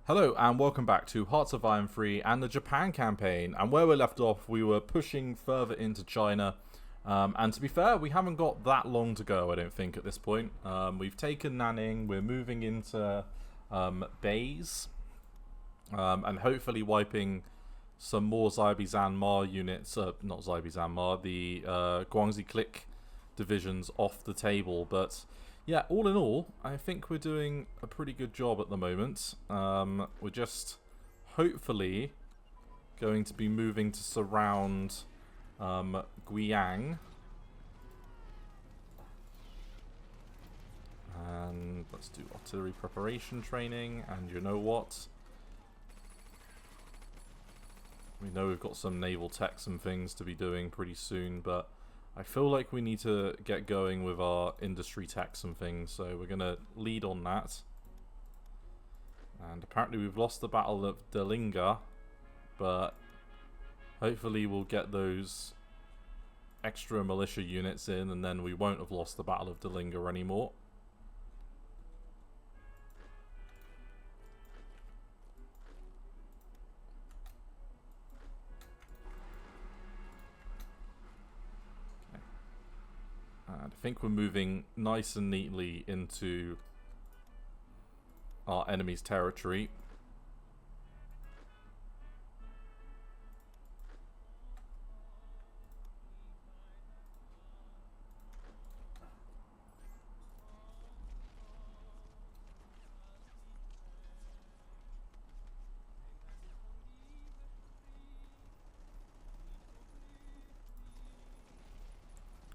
Hello and welcome back to Hearts of Iron 3 and the Japan campaign. And where we left off, we were pushing further into China. And to be fair, we haven't got that long to go, I don't think, at this point. We've taken Nanning, we're moving into Byeeee, and hopefully wiping some more Zybizan-Ma units, not Zybizan-Ma, the Guangxi Click divisions off the table. But yeah, all in all, I think we're doing a pretty good job at the moment. We're just hopefully going to be moving to surround Guiyang. And let's do artillery preparation training. And you know what? We know we've got some naval techs and things to be doing pretty soon, but I feel like we need to get going with our industry techs and things, so we're going to lead on that. And apparently we've lost the Battle of Delinga, but hopefully we'll get those extra militia units in, and then we won't have lost the Battle of Delinga anymore. And I think we're moving nice and neatly into our enemy's territory.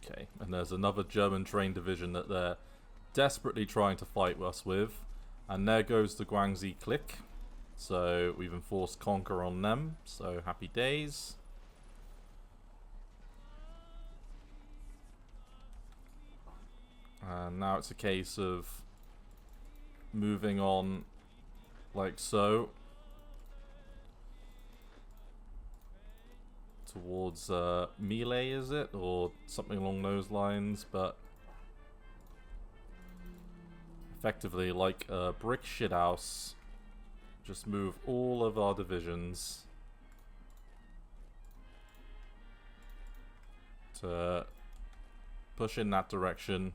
Okay, and there's another German train division that they're desperately trying to fight us with. And there goes the Guangxi Click. So we've enforced conquer on them. So happy days. And now it's a case of moving on like so. Towards Melee, is it? Or something along those lines, but effectively, like a brick shithouse, just move all of our divisions to push in that direction.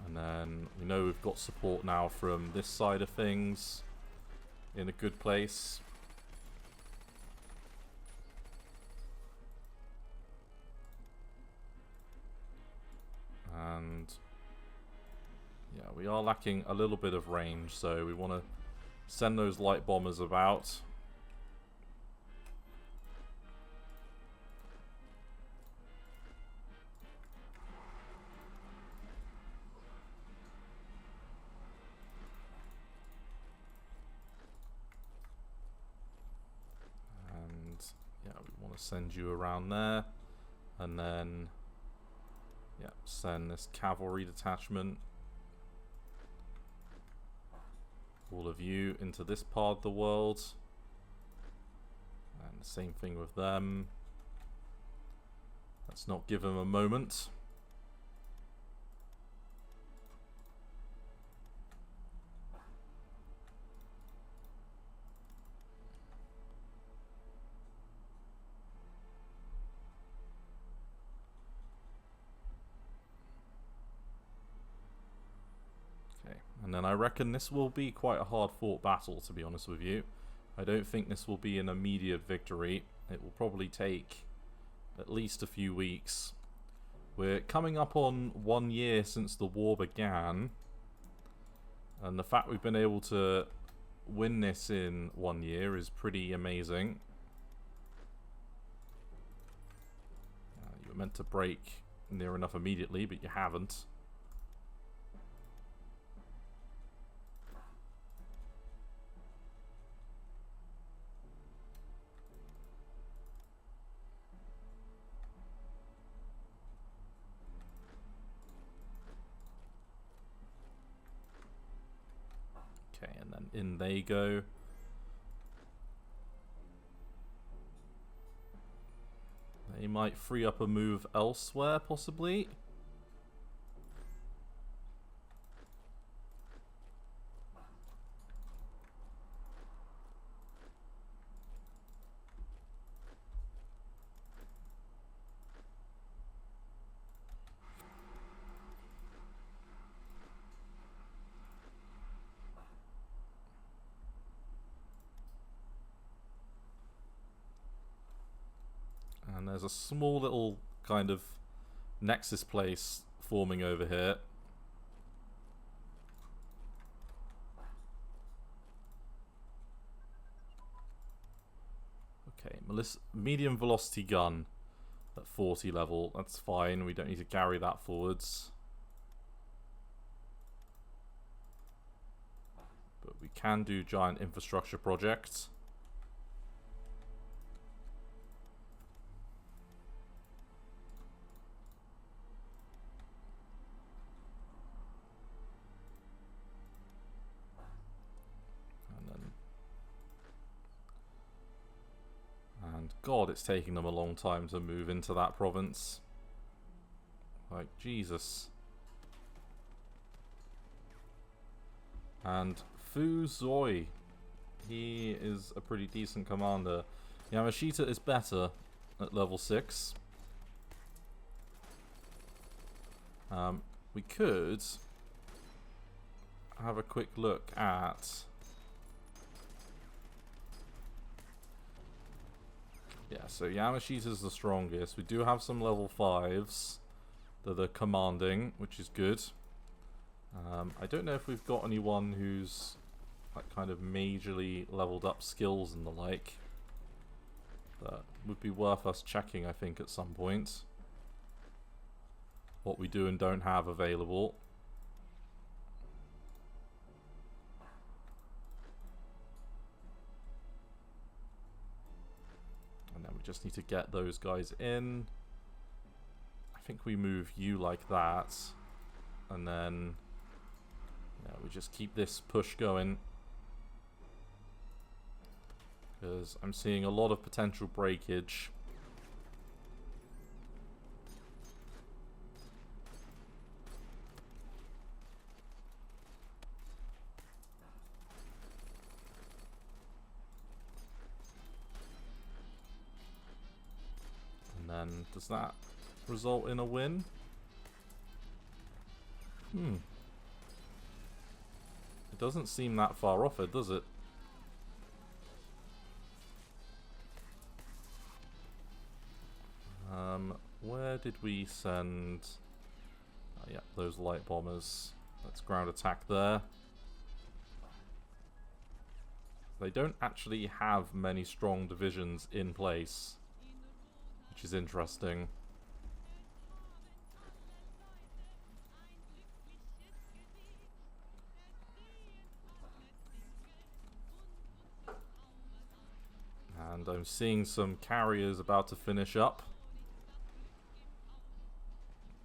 And then we know we've got support now from this side of things in a good place. And yeah, we are lacking a little bit of range, so we want to send those light bombers about. Send you around there, and then yeah, send this cavalry detachment, all of you, into this part of the world, and the same thing with them. Let's not give them a moment. And then I reckon this will be quite a hard fought battle, to be honest with you. I don't think this will be an immediate victory. It will probably take at least a few weeks. We're coming up on 1 year since the war began. And the fact we've been able to win this in 1 year is pretty amazing. You were meant to break near enough immediately, but you haven't. And then in they go. They might free up a move elsewhere, possibly. And there's a small little kind of nexus place forming over here. Okay, medium velocity gun at 40 level. That's fine. We don't need to carry that forwards. But we can do giant infrastructure projects. God, it's taking them a long time to move into that province. Like, Jesus. And Fu Zoi. He is a pretty decent commander. Yamashita is better at level 6. We could have a quick look at... Yeah, so Yamashita's the strongest. We do have some level 5s that are commanding, which is good. I don't know if we've got anyone who's like kind of majorly leveled up skills and the like. That would be worth us checking, I think, at some point. What we do and don't have available. Just need to get those guys in. I think we move you like that. And then... yeah, we just keep this push going. Because I'm seeing a lot of potential breakage. And does that result in a win? It doesn't seem that far off it, does it? Where did we send... oh, yeah, those light bombers. Let's ground attack there. They don't actually have many strong divisions in place, which is interesting. And I'm seeing some carriers about to finish up.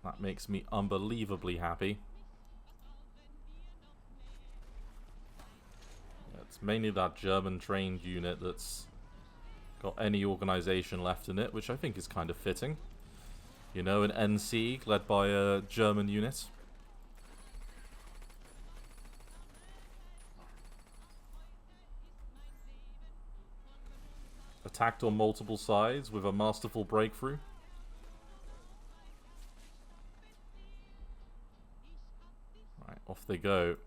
That makes me unbelievably happy. Yeah, it's mainly that German trained unit that's got any organization left in it, which I think is kind of fitting. You know, an NC led by a German unit. Attacked on multiple sides with a masterful breakthrough. Right, off they go.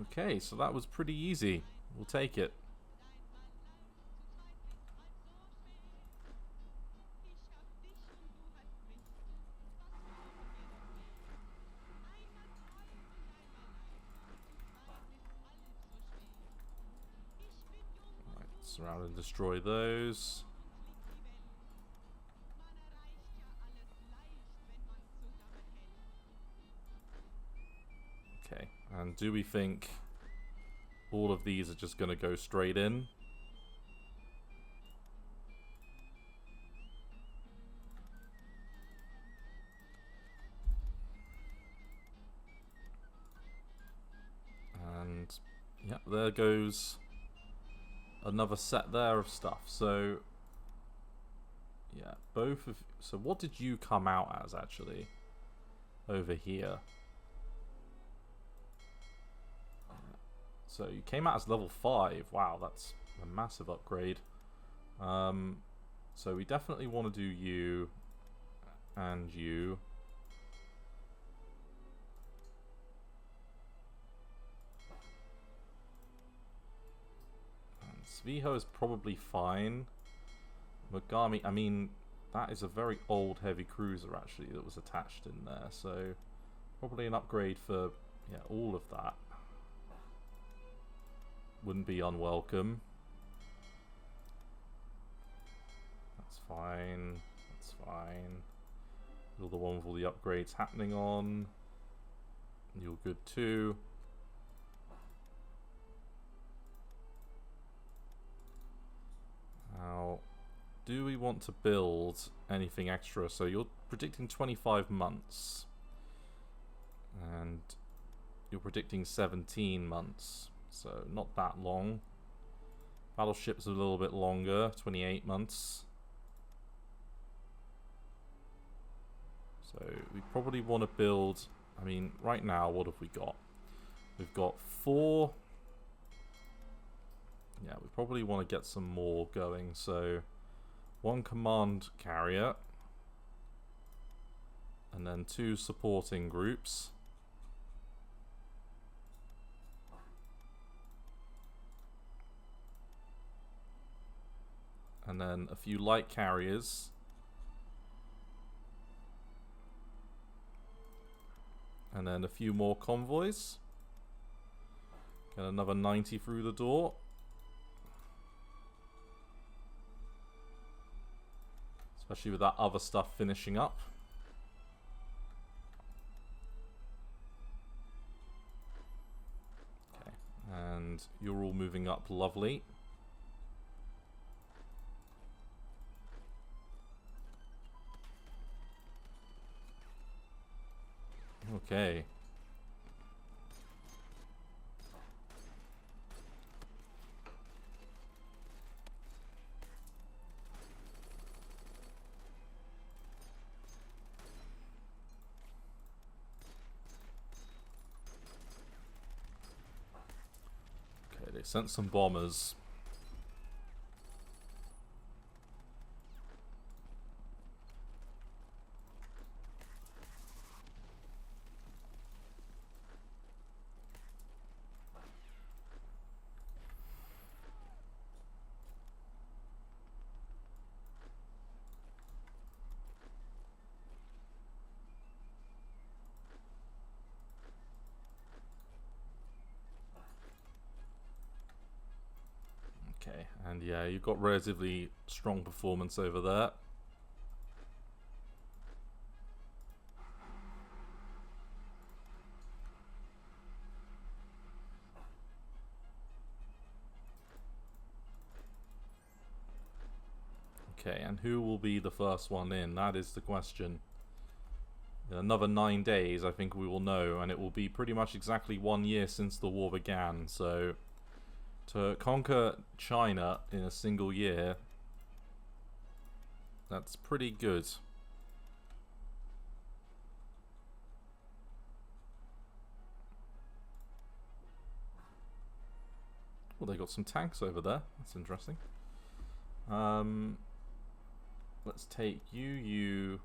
Okay, so that was pretty easy. We'll take it. Surround and destroy those. Okay, and do we think all of these are just going to go straight in? And yeah, there goes another set there of stuff. So Yeah, both of... So what did you come out as, actually? Over here. So you came out as level 5. Wow, that's a massive upgrade. So we definitely want to do you and you. And Sviho is probably fine. Mogami, I mean, that is a very old heavy cruiser actually that was attached in there. So probably an upgrade for, yeah, all of that. Wouldn't be unwelcome. That's fine. That's fine. You're the one with all the upgrades happening on. You're good too. Now, do we want to build anything extra? So you're predicting 25 months. And you're predicting 17 months. So not that long. Battleship's a little bit longer, 28 months. So we probably want to build, I mean, right now, what have we got? We've got 4. Yeah, we probably want to get some more going. So 1 command carrier. And then 2 supporting groups. And then a few light carriers. And then a few more convoys. Get another 90 through the door. Especially with that other stuff finishing up. Okay, and you're all moving up lovely. Okay. Okay, they sent some bombers. Okay, and yeah, you've got relatively strong performance over there. Okay, and who will be the first one in? That is the question. In another 9 days, I think we will know, and it will be pretty much exactly 1 year since the war began, so to conquer China in a single year, that's pretty good. Well, they got some tanks over there. That's interesting. Let's take you,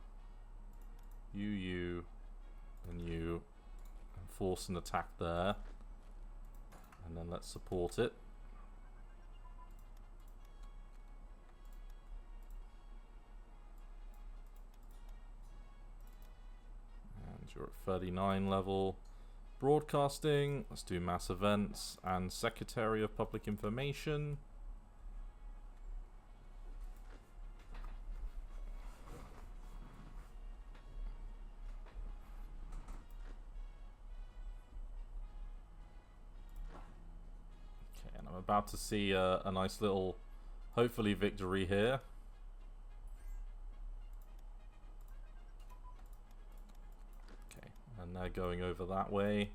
and you, and force an attack there. And then let's support it. And you're at 39 level. Broadcasting, let's do mass events, and Secretary of Public Information. Okay, and I'm about to see a nice little, hopefully, victory here. And they're going over that way.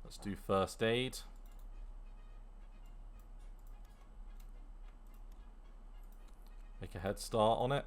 Let's do first aid. make a head start on it.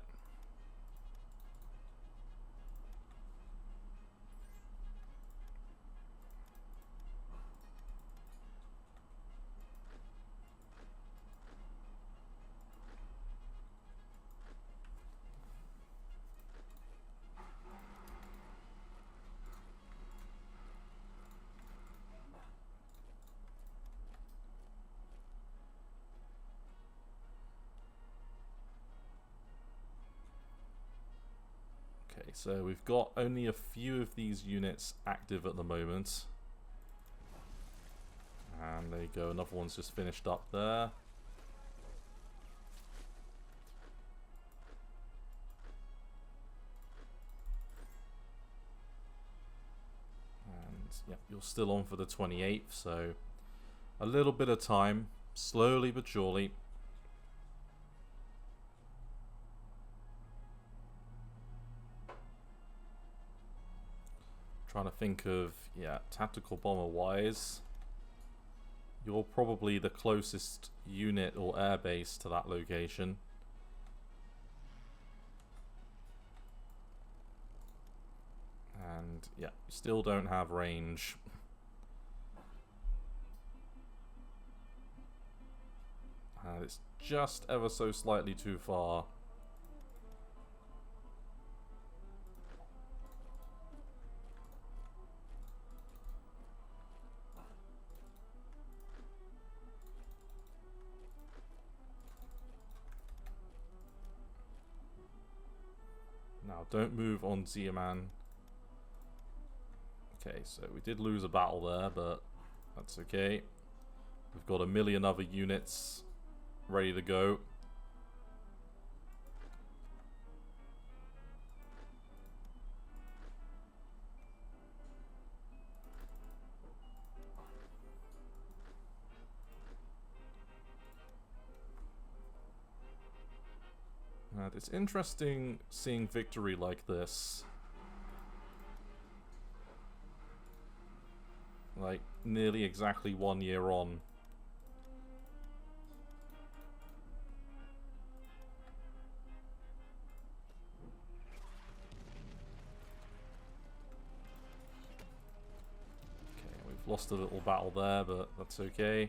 Okay, so we've got only a few of these units active at the moment. And there you go, another one's just finished up there. And yeah, you're still on for the 28th, so a little bit of time, slowly but surely. Trying to think of, yeah, tactical bomber wise. You're probably the closest unit or airbase to that location. And yeah, you still don't have range. And it's just ever so slightly too far. Now, don't move on Ziaman. Okay, so we did lose a battle there, but that's okay. We've got a million other units ready to go. It's interesting seeing victory like this. Like, nearly exactly 1 year on. Okay, we've lost a little battle there, but that's okay.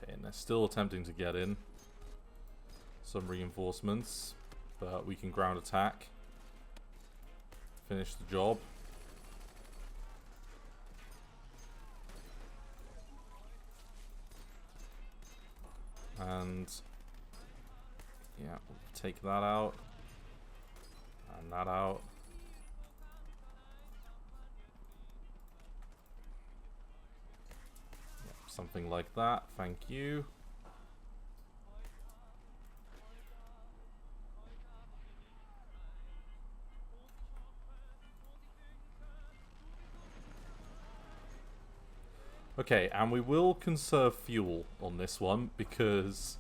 And they're still attempting to get in some reinforcements, but we can ground attack, finish the job. And yeah, we'll take that out and that out. Something like that, thank you. Okay, and we will conserve fuel on this one because,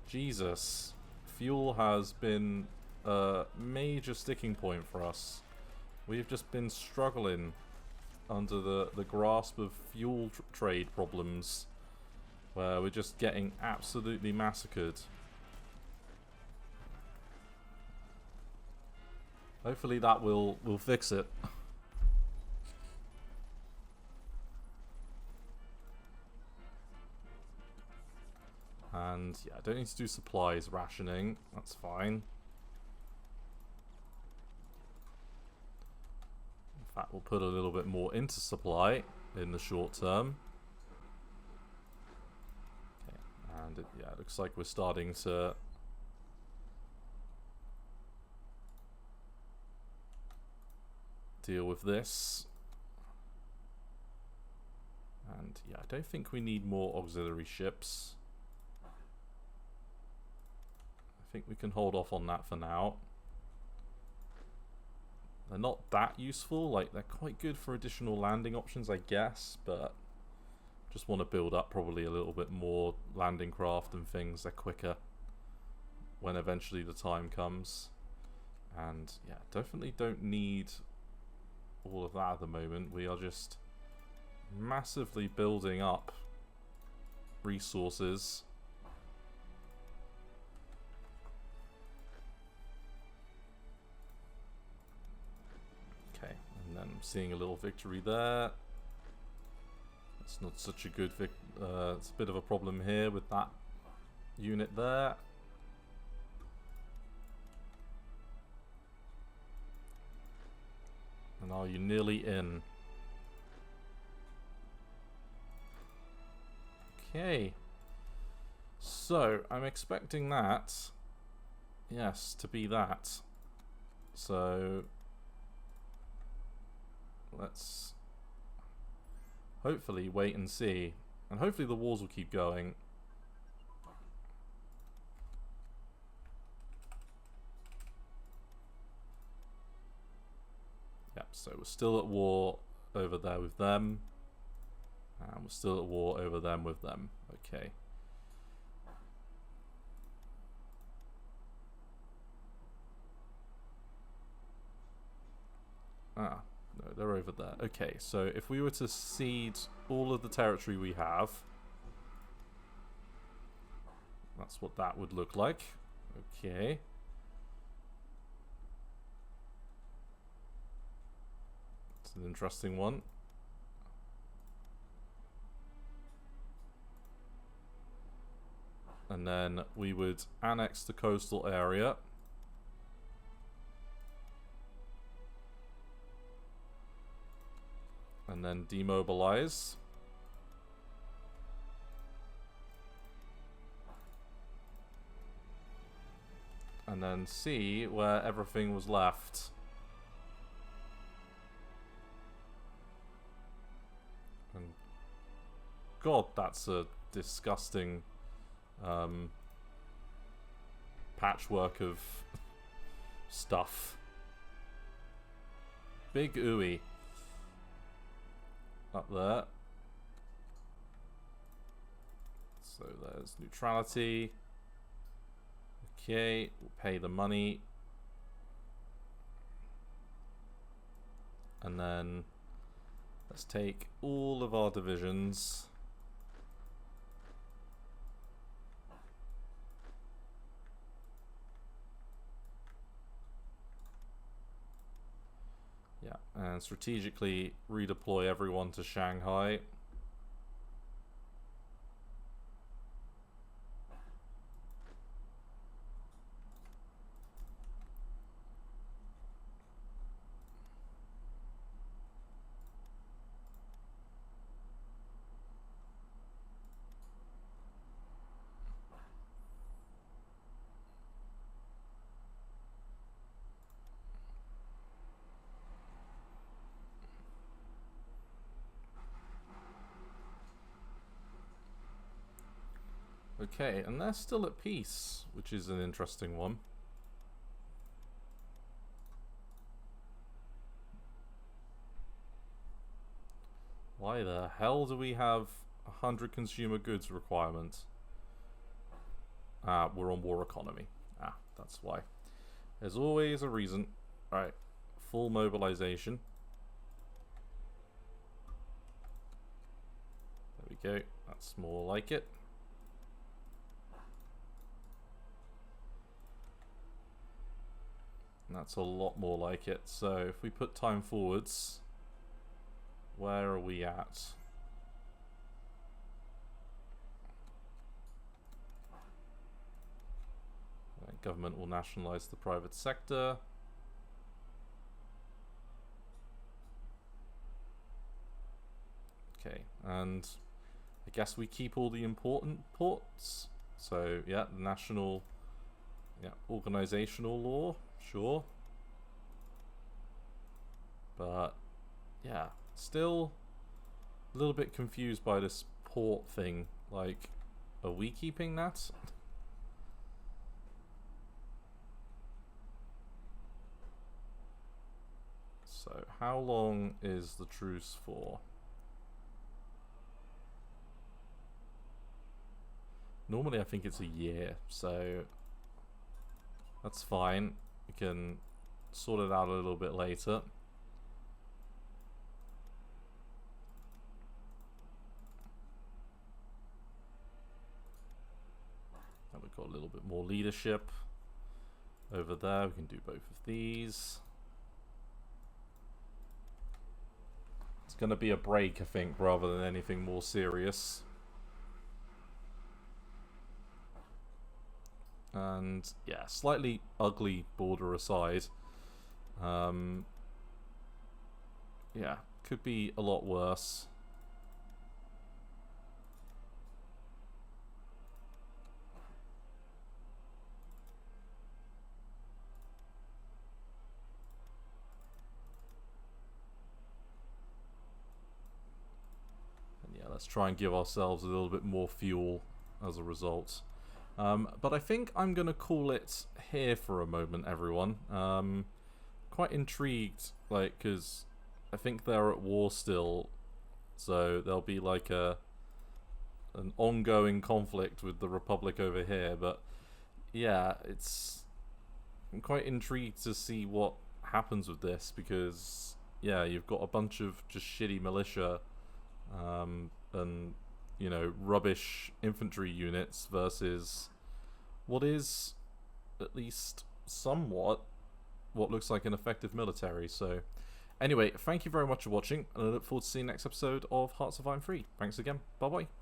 Jesus, fuel has been a major sticking point for us. We've just been struggling under the grasp of fuel trade problems, where we're just getting absolutely massacred. Hopefully that will fix it. And yeah, I don't need to do supplies rationing, that's fine. In fact, we'll put a little bit more into supply in the short term. Okay, and yeah, it looks like we're starting to deal with this. And yeah, I don't think we need more auxiliary ships. I think we can hold off on that for now. They're not that useful, like they're quite good for additional landing options, I guess, but just want to build up probably a little bit more landing craft and things. They're quicker when eventually the time comes. And yeah, definitely don't need all of that at the moment. We are just massively building up resources. Okay, and then I'm seeing a little victory there. It's not such a good it's a bit of a problem here with that unit there. And are you nearly in? Okay. So, I'm expecting that. Yes, to be that. So, let's hopefully wait and see. And hopefully the wars will keep going. Yep, so we're still at war over there with them. And we're still at war over them with them. Okay. Ah, no, they're over there. Okay, so if we were to cede all of the territory we have, that's what that would look like. Okay. It's an interesting one. And then we would annex the coastal area. And then demobilize. And then see where everything was left. And God, that's a disgusting patchwork of stuff. Big ooey up there. So there's neutrality. Okay, we'll pay the money. And then let's take all of our divisions. Yeah, and strategically redeploy everyone to Shanghai. Okay, and they're still at peace, which is an interesting one. Why the hell do we have 100 consumer goods requirement? We're on war economy. That's why. There's always a reason. Alright, full mobilization. There we go. That's more like it. And that's a lot more like it. So if we put time forwards, where are we at? Government will nationalize the private sector. Okay, and I guess we keep all the important ports. So yeah, the national, organizational law, sure. But yeah, still a little bit confused by this port thing. Like, are we keeping that? So, how long is the truce for? Normally I think it's a year, so that's fine. We can sort it out a little bit later. And we've got a little bit more leadership over there. We can do both of these. It's going to be a break, I think, rather than anything more serious. And yeah, slightly ugly border aside. Yeah, could be a lot worse. And yeah, let's try and give ourselves a little bit more fuel as a result. But I think I'm going to call it here for a moment, everyone. Quite intrigued, like, because I think they're at war still, so there'll be like an ongoing conflict with the Republic over here. But yeah, I'm quite intrigued to see what happens with this, because yeah, you've got a bunch of just shitty militia, and you know, rubbish infantry units versus what is at least somewhat what looks like an effective military. So anyway, thank you very much for watching, and I look forward to seeing the next episode of Hearts of Iron 3. Thanks again. Bye bye.